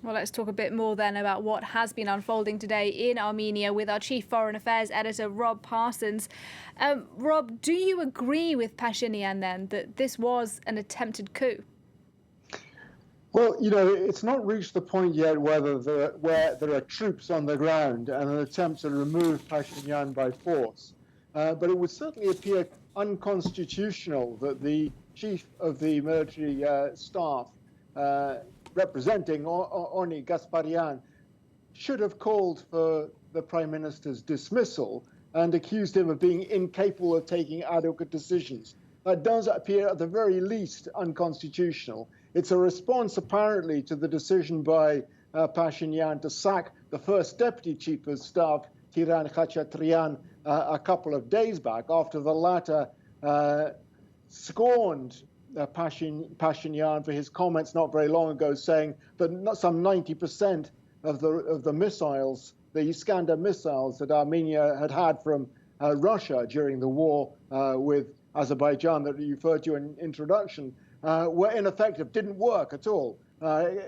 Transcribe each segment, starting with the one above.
Well, let's talk a bit more then about what has been unfolding today in Armenia with our Chief Foreign Affairs Editor, Rob Parsons. Rob, do you agree with Pashinyan then that this was an attempted coup? Well, it's not reached the point yet where there are troops on the ground and an attempt to remove Pashinyan by force. But it would certainly appear unconstitutional that the chief of the military staff representing Oni Gasparian should have called for the Prime Minister's dismissal and accused him of being incapable of taking adequate decisions. That does appear at the very least unconstitutional. It's a response apparently to the decision by Pashinyan to sack the first deputy chief of staff, Tiran Khachatryan, a couple of days back after the latter scorned Pashinyan for his comments not very long ago, saying that some 90% of the missiles, the Iskander missiles that Armenia had from Russia during the war with Azerbaijan that you referred to in introduction, were ineffective, didn't work at all,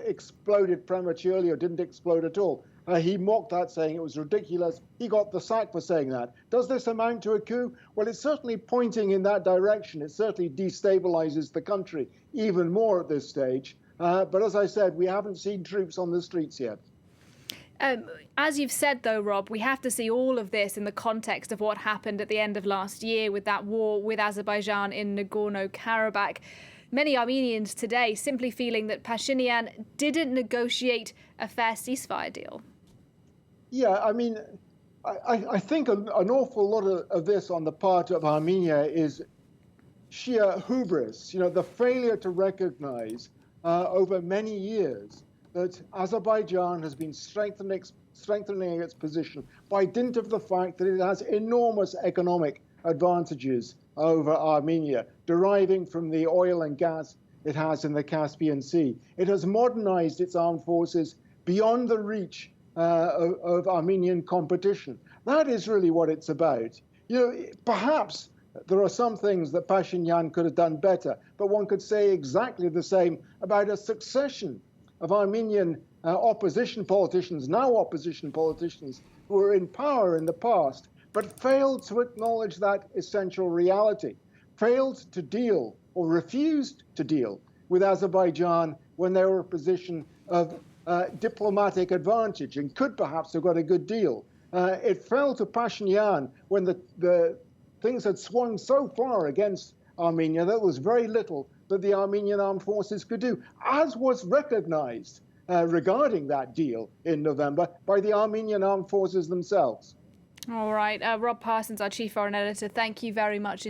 exploded prematurely or didn't explode at all. He mocked that, saying it was ridiculous. He got the sack for saying that. Does this amount to a coup? Well, it's certainly pointing in that direction. It certainly destabilizes the country even more at this stage. But as I said, we haven't seen troops on the streets yet. As you've said, though, Rob, we have to see all of this in the context of what happened at the end of last year with that war with Azerbaijan in Nagorno-Karabakh. Many Armenians today simply feeling that Pashinyan didn't negotiate a fair ceasefire deal. Yeah, I mean, I think an awful lot of this on the part of Armenia is sheer hubris, the failure to recognize over many years that Azerbaijan has been strengthening its position by dint of the fact that it has enormous economic advantages over Armenia, deriving from the oil and gas it has in the Caspian Sea. It has modernized its armed forces beyond the reach of Armenian competition. That is really what it's about. Perhaps there are some things that Pashinyan could have done better, but one could say exactly the same about a succession of Armenian opposition politicians, now opposition politicians, who were in power in the past, but failed to acknowledge that essential reality, failed to deal or refused to deal with Azerbaijan when they were in a position of diplomatic advantage and could perhaps have got a good deal. It fell to Pashinyan when the things had swung so far against Armenia that there was very little that the Armenian armed forces could do, as was recognized regarding that deal in November by the Armenian armed forces themselves. All right. Rob Parsons, our Chief Foreign Editor, thank you very much.